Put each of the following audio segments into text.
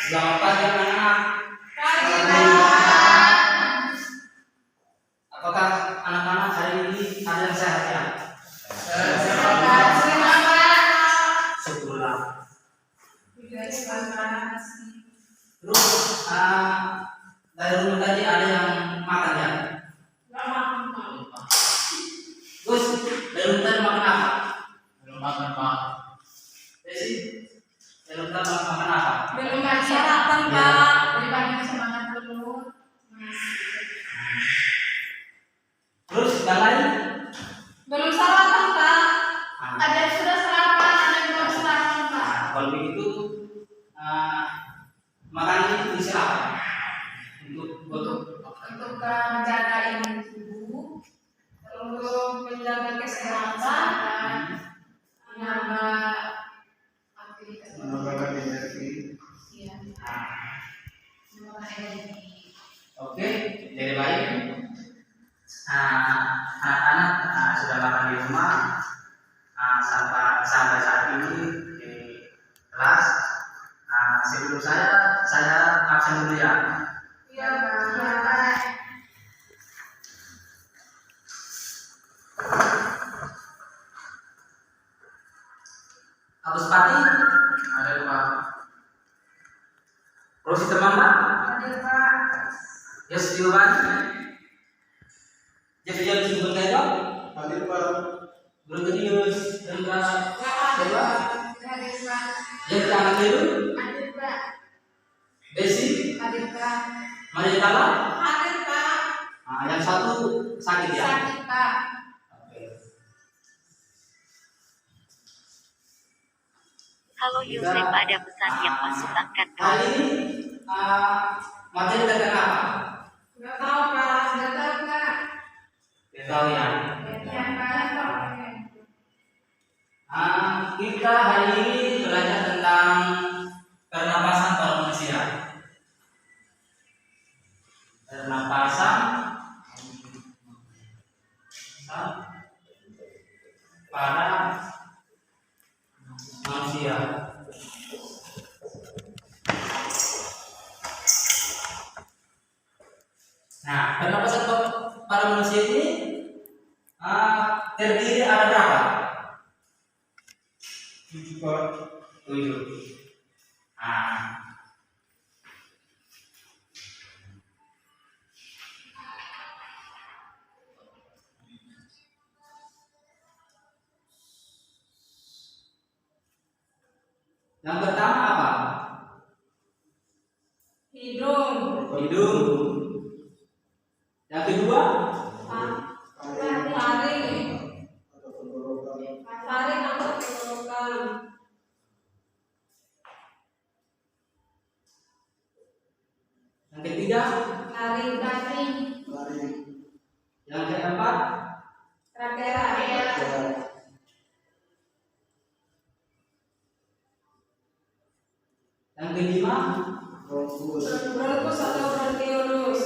Selamat pagi anak-anak. Apakah anak-anak hari ini ada yang sehat ya? Syukurlah. Terus dari rumah tadi ada yang makan ya? Terus dari rumah tadi makan apa? Belum makan, Pak. Desi, dari rumah tadi makan apa? Belum ada sarapan, Ya. Pak. Dibanding semangat dulu. Terus yang lain? Belum sarapan, Pak. Nah, Ada yang sudah sarapan, ada yang belum sarapan, Pak. kalau begitu makanan itu disiapkan untuk Untuk menjaga imun tubuh, untuk menjaga kesehatan, menambah aktivitas Menambahkan energi. Iya. Menambah energi. Oke, jadi baik. Anak-anak sudah makan di rumah sampai saat ini di kelas. Sebelum saya absen dulu ya. Iya, Pak. Abus Pati, Ada, Pak. Rosi Temangga, Hadir, Pak. Yos Diuban, Jeff Jones Bengkayong, Hadir, Pak. Bergenius Rendra Hadir, Dewa, Pak. Jeff Tangan Biru, Hadir, Pak. Desi, Hadir, Pak. Maria Tala. Hadir, Pak. Yang satu sakit ya. Sakit, Pak. Oke. Halo Yosef, ada pesan yang masuk angkat Hari dong. ini materi tentang apa? Nggak tahu, Pak. Nggak tahu, Pak. Kita tahu ya. Iya, Pak. Kita hari ini belajar tentang pernapasan para manusia. Pernapasan para manusia. Nah, pernapasan para manusia ini terdiri ada berapa? 7, Pak. 7. Yang pertama apa? Hidung. Hidung. Yang kedua? Taring. Atau tenggorokan. Taring atau tenggorokan. Yang ketiga? Taring. Lari. Yang keempat? Trakera. Yang kelima? Bronkus. Bronkus atau bronkiolus.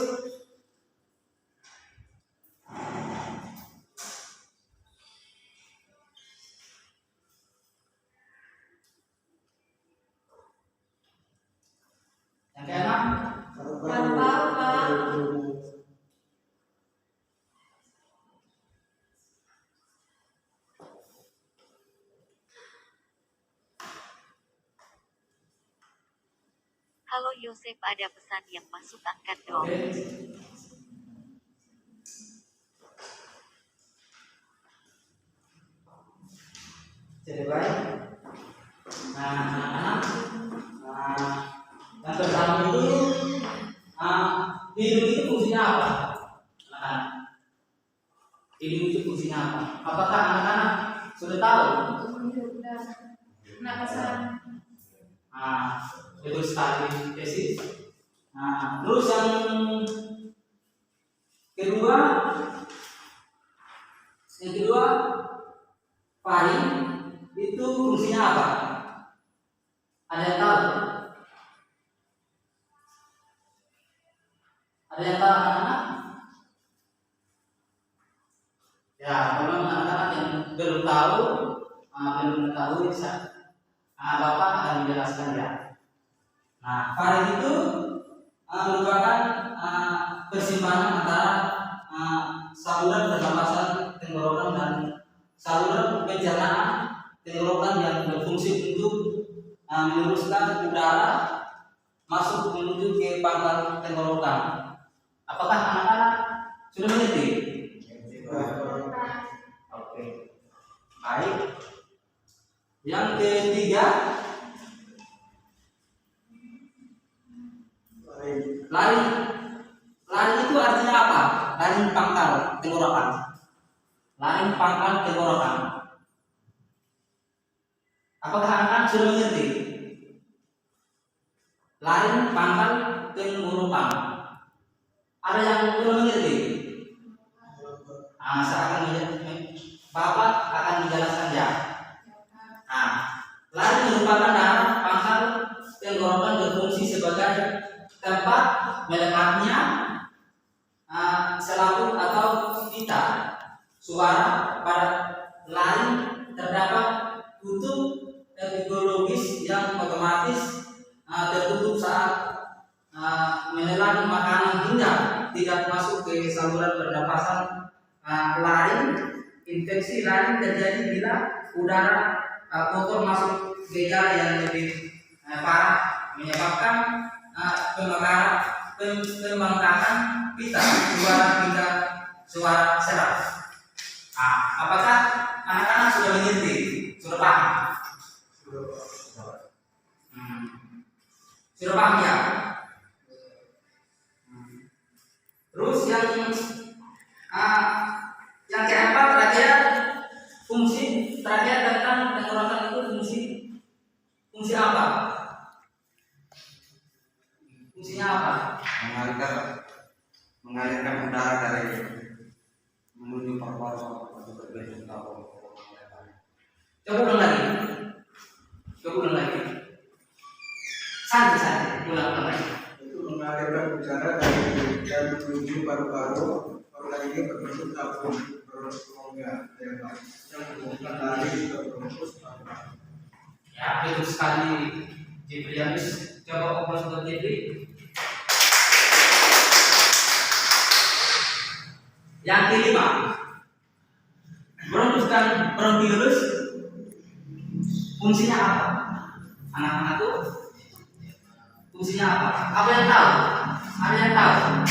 Yang keenam? Paru-paru, Pak. Halo Yosef, ada pesan yang masuk angkat dong. Oke. Jadi baik. Anak-anak, yang pertama itu hidung itu fungsinya apa? Anak-anak, hidung itu fungsinya apa? Apakah anak-anak sudah tahu? Untuk menghirup udara. Pernapasan. Betul sekali, Desi. Terus yang kedua, paring itu fungsinya apa? Ada yang tahu? Ada yang tahu anak-anak? Ya, kalau anak-anak yang belum tahu, belum mengetahui, Bapak akan menjelaskan ya. Nah, faring itu merupakan persimpangan antara saluran pernapasan tenggorokan dan saluran pencernaan tenggorokan yang berfungsi untuk meluruskan udara masuk menuju ke pangkal tenggorokan. Apakah anak-anak sudah mengerti? Oke. Baik. Yang ketiga, lari. Lari itu artinya apa? Lari pangkal tenggorokan. Lari pangkal tenggorokan. Apakah anak-anak sudah mengerti? Lari pangkal tenggorokan. Ada yang belum mengerti? Bapak akan menjelaskan ya. Nah, lari merupakan daerah pangkal tenggorokan berfungsi sebagai tempat melekatnya selaput atau pita suara. Pada lari terdapat kutub epiglottis yang otomatis tertutup saat menelan makanan hingga tidak masuk ke saluran pernapasan laring. Infeksi laring terjadi bila udara kotor masuk ke gejala yang lebih parah, menyebabkan pembengkakan pita suara serak. Apakah anak-anak sudah mengerti? Sudah paham? Sudah paham ya? Terus yang keempat terakhir, fungsi terakhir tentang tenggorokan itu fungsi apa? Fungsinya apa? Mengalirkan udara dari menuju paru-paru atau berbentuk tabung. Coba ulang lagi. Santai, ulang lagi. Itu mengalirkan udara dari menuju paru-paru. Paru ini berbentuk tabung berongga lebar yang menghubungkan lari ke bronkus paru-paru. Ya, betul sekali, Jibrianus. Coba obrol untuk Jibri. Yang kelima, bronkus dan bronkiolus fungsinya apa? Anak-anak tuh fungsinya apa? Apa yang tahu? Ada yang tahu?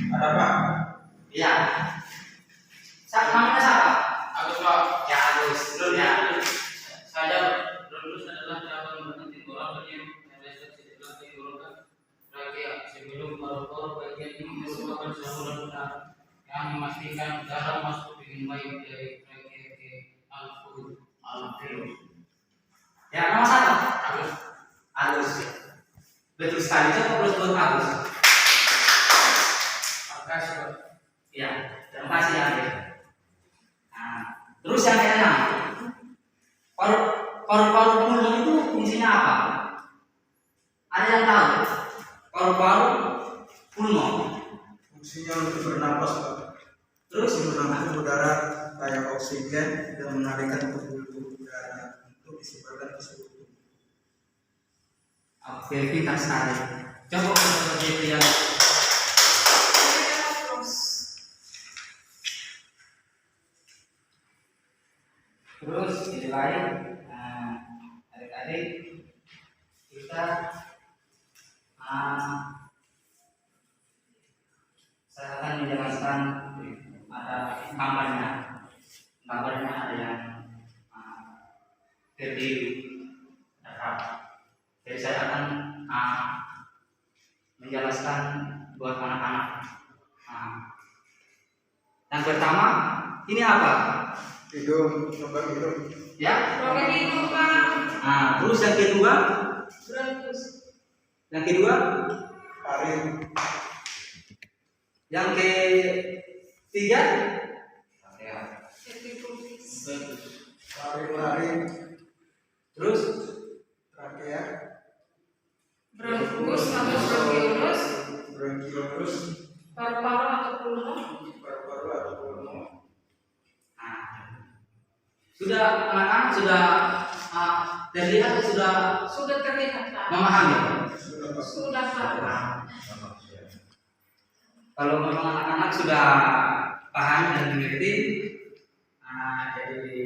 Ada Pak? Iya. Namanya siapa? Agus Pak. Ya, Agus. Belum ya? Saya bronkus adalah cabang bagian tenggorokan yang restriksi di dalam tenggorokan ragea sebelum paru-paru bagian ini merupakan saluran udara yang memastikan udara masuk dengan baik dari ragea ke alveolus. Ya, nama siapa? Agus. Agus. Betul sekali. Coba obrol untuk Agus. Makasih Pak. Ya, terima kasih ya. Nah, terus yang keenam, paru-paru pulmo itu fungsinya apa? Ada yang tahu? Paru-paru pulmo. Fungsinya untuk bernapas Pak. Terus Menampung udara kayak oksigen dan mengalirkan pembuluh udara untuk disebarkan ke seluruh tubuh. Oke, pintar sekali. Coba seperti yang terus ini lain. Adik-adik kita saya akan menjelaskan ada gambarnya ada yang terdiri. Jadi saya akan menjelaskan buat anak-anak. Yang pertama ini apa? Hidung, lubang hidung. Ya. Rongga hidung, Pak. Terus yang kedua? Bronkus. Yang kedua? Faring. Yang ketiga? Epiglottis. Faring. Terus? Trakea. Bronkus atau bronkiolus. Bronkiolus. Paru-paru atau pulmo. Paru-paru atau pulmo. Sudah anak-anak sudah terlihat atau sudah Sudah terlihat, Pak. memahami? Sudah Pak? Sudah Pak. Kalau memang anak-anak sudah paham dan mengerti, jadi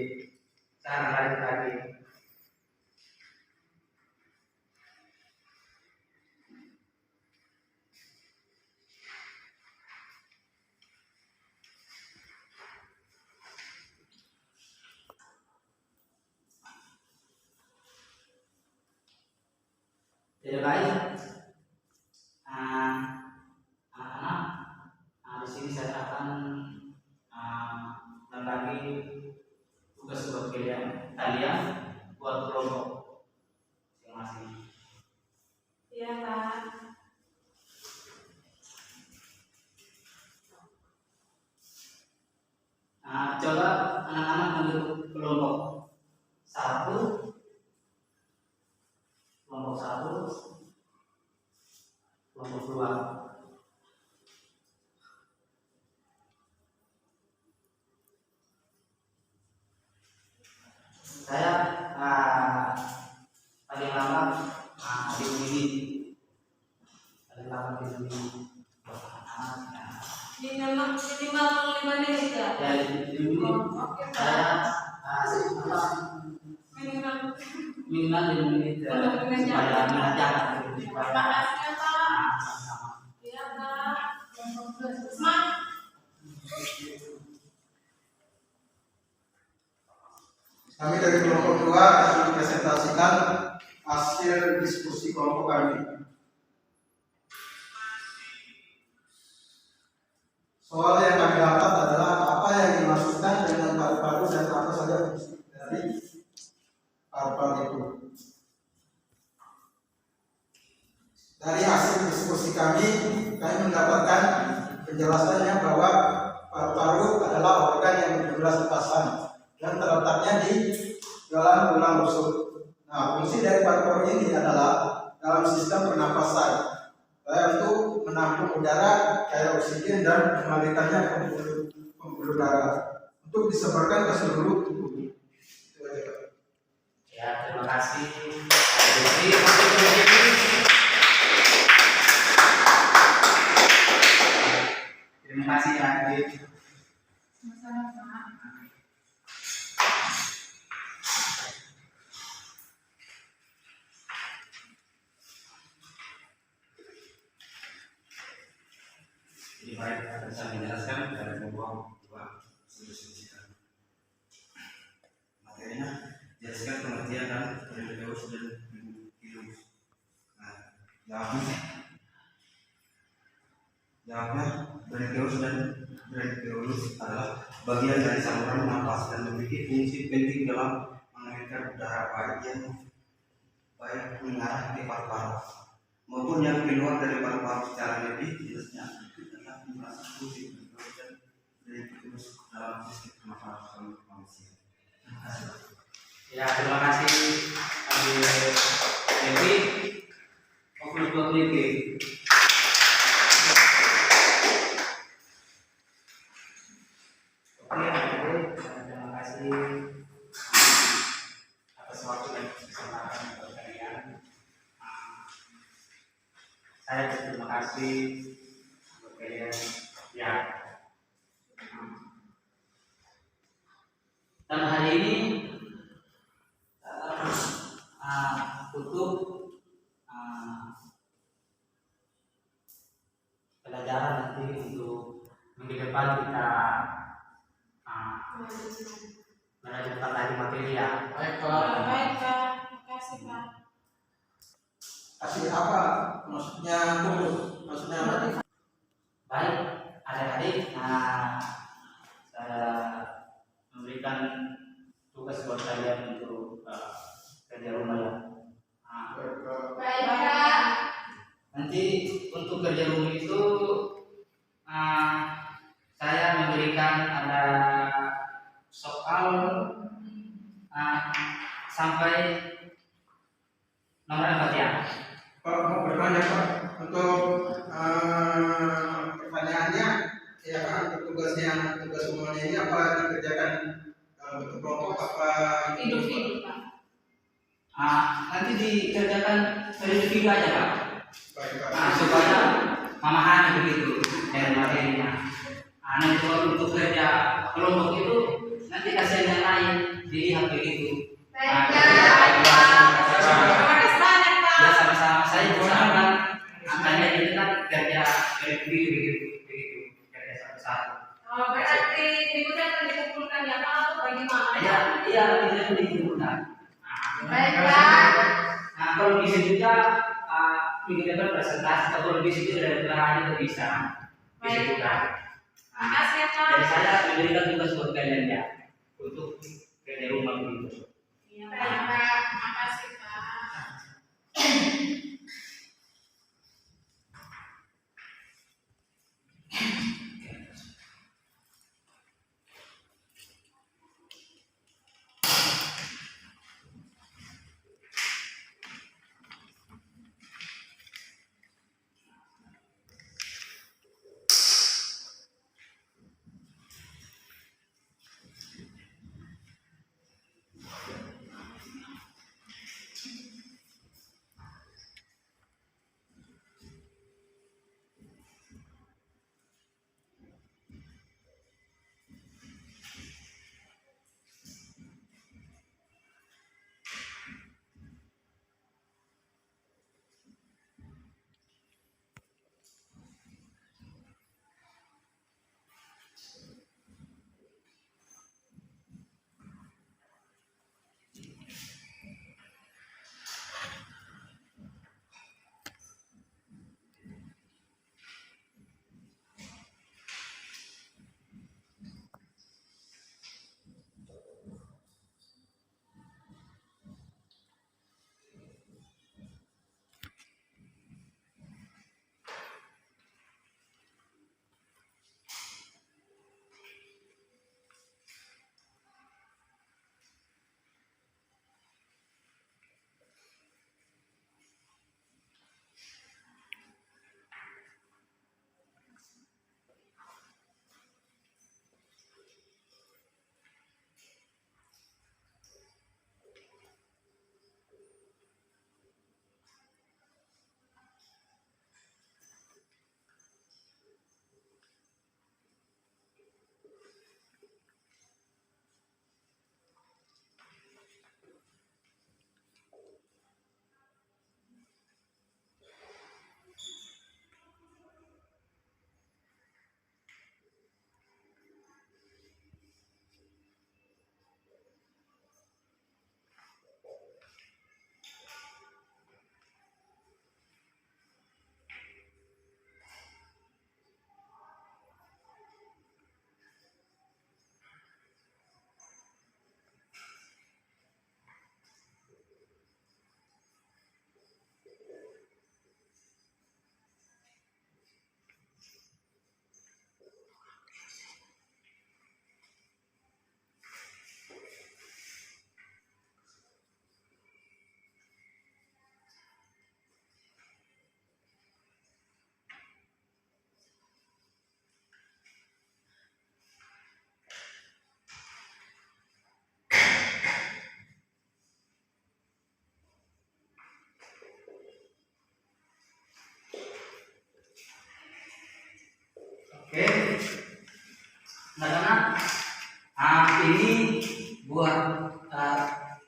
cara lanjut lagi. Jadi baik, anak-anak, di sini saya akan membagi tugas buat kalian buat kelompok masing-masing. Iya Pak. Coba anak-anak membentuk kelompok satu, kelompok dua. Saya paling lama di sini, Minimal 5 menit ya. Ya di sini Oke saya Pak. Minimal. minimal 5 menit supaya mengajar supaya Makasih ya Pak. sama-sama. Iya Pak. Semangat. Kami dari kelompok 2 akan mempresentasikan hasil diskusi kelompok kami. Soal yang kami dapat adalah apa yang dimaksudkan dengan paru-paru dan apa saja fungsi dari paru-paru itu. Dari hasil diskusi kami mendapatkan penjelasannya bahwa paru-paru adalah organ yang ber-12 lepasan dan terletaknya di dalam tulang rusuk. Nah, fungsi dari paru-paru ini adalah dalam sistem pernapasan, untuk menampung udara, cair oksigen dan mengalirkannya ke pembuluh darah untuk disebarkan ke seluruh tubuh. Ya, terima kasih. Terima kasih Adit. Sama-sama Pak. Jadi baik, akan saya menjelaskan dari kelompok 2 diskusikan. Materinya jelaskan pengertian dan Perideus dan Virus. Nah, jawabnya Perideus dan Virus adalah bagian dari saluran napas dan memiliki fungsi penting dalam mengalirkan udara baik mengarah ke paru-paru maupun yang keluar dari paru-paru. Secara lebih jelasnya adalah fungsi dari virus dalam sistem pernafasan manusia. Ya, terima kasih Adit. Jadi, publik. Oke, Adit, terima kasih atas waktu dan kesempatan untuk kalian. Saya berterima kasih untuk kalian. Ya. Dan hari ini untuk pelajaran nanti untuk minggu depan kita melanjutkan lagi materi ya. Baik Pak. Makasih Pak. Kasih apa? Maksudnya apa? Baik, adik-adik, saya memberikan tugas buat kalian untuk kerja rumah ya. Baik Pak. Nanti untuk kerja rumah itu saya memberikan ada soal sampai nomor 4 ya. Pak mau bertanya Pak untuk pertanyaannya ya Pak, tugas semuanya ini apa dikerjakan dalam bentuk kelompok apa Individu Pak. Nanti dikerjakan individu aja Pak. Baik, Pak. Nah, supaya memahami begitu dari materinya. Nah, nanti kalau untuk kerja kelompok itu nanti kasihan yang lain dilihat begitu. Nah, Terima kasih banyak, Pak. ya sama-sama saya usahakan angkanya ini kan kerja begitu kerja satu-satu. Oh, berarti minggunya akan dikumpulkan ya, Pak, atau bagaimana? Iya itu dikumpulkan. Baik, Pak. Nah kalau bisa juga minggu depan presentasi atau kalau bisa juga dari belakang itu bisa juga. Terima kasih ya, Pak. Dan saya memberikan tugas buat kalian ya untuk kerja rumah begitu. Iya, baik, Pak. Terima kasih, Pak. Oke, anak-anak, ini buat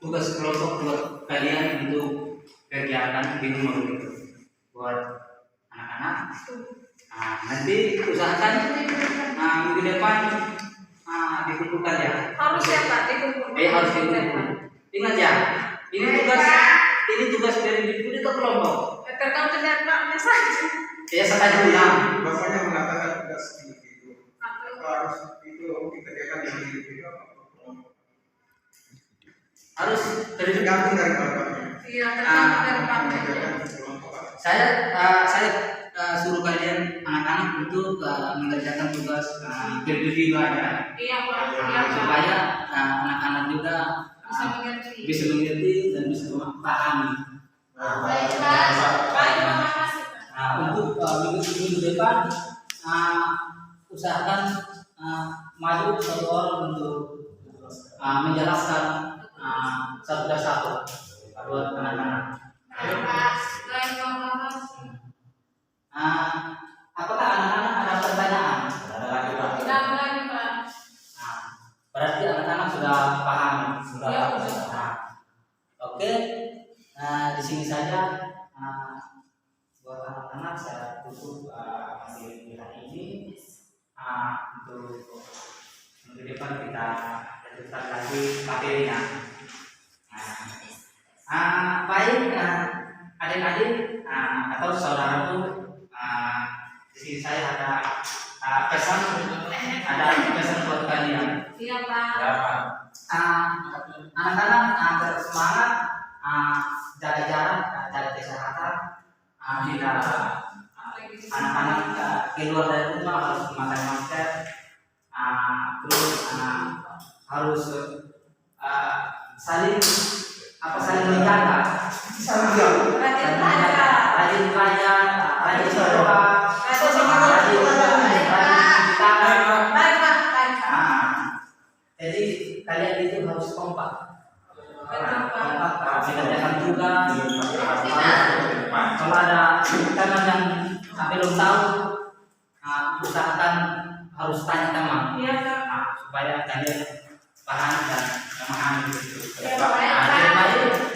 tugas kelompok buat kalian untuk kegiatan di rumah begitu. Buat anak-anak, nanti usahakan minggu depan dikumpulkan ya. Harus ya, Pak, dikumpulkan. Harus dikumpulkan. Ingat ya, ini tugas dari individu atau kelompok. Tergantung dari Paknya saja. Ya sekali ulang. Bapaknya mengatakan tidak individu. Harus itu dikerjakan di individu apa kelompok? Harus Tergantung dari bapaknya. Iya, tergantung dari Paknya. Mengerjakan kelompok apa? Saya suruh kalian anak-anak untuk mengerjakan tugas individu aja. Iya, Pak. Iya, Pak. Supaya anak-anak juga Bisa mengerti. bisa mengerti dan bisa memahami. Baik, Pak. Baik, terima kasih, Pak. Untuk minggu depan usahakan maju satu orang untuk menjelaskan satu persatu buat anak-anak. Baik, Pak. Baik, Pak. sudah Ya, Pak. sudah. Nah, oke, di sini saja buat anak-anak saya tutup materi hari ini. Untuk minggu depan kita lanjutkan lagi materinya. Baik adik-adik atau saudaraku, di sini saya ada pesan buat kalian. Iya Pak. Ya, Pak. Anak-anak tetap semangat, jaga jarak, jaga kesehatan. Tidak anak-anak keluar dari rumah harus memakai masker, terus harus saling menjaga, rajin belajar, rajin berdoa, rajin cuci tangan. Jadi kalian itu harus kompak, mengerjakan tugas. Kalau ada teman yang belum tahu, usahakan harus tanya teman, supaya kalian paham dan memahami.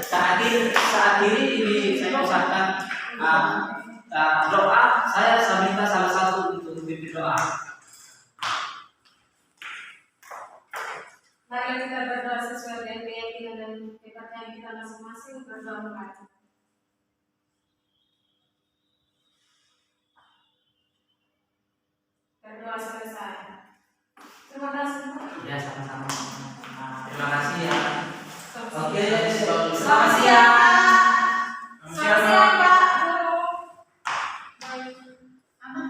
Jadi saat ini saya usahakan doa. Saya minta salah satu untuk memimpin doa. Mari kita berdoa sesuai dengan keyakinan dan kepercayaan kita masing-masing. Berdoa Pak. Berdoa selesai. Terima kasih Pak. Ya, sama-sama. Terima kasih ya. Oke, Selamat selamat siang. siang. Selamat siang Pak. Baik. Aman.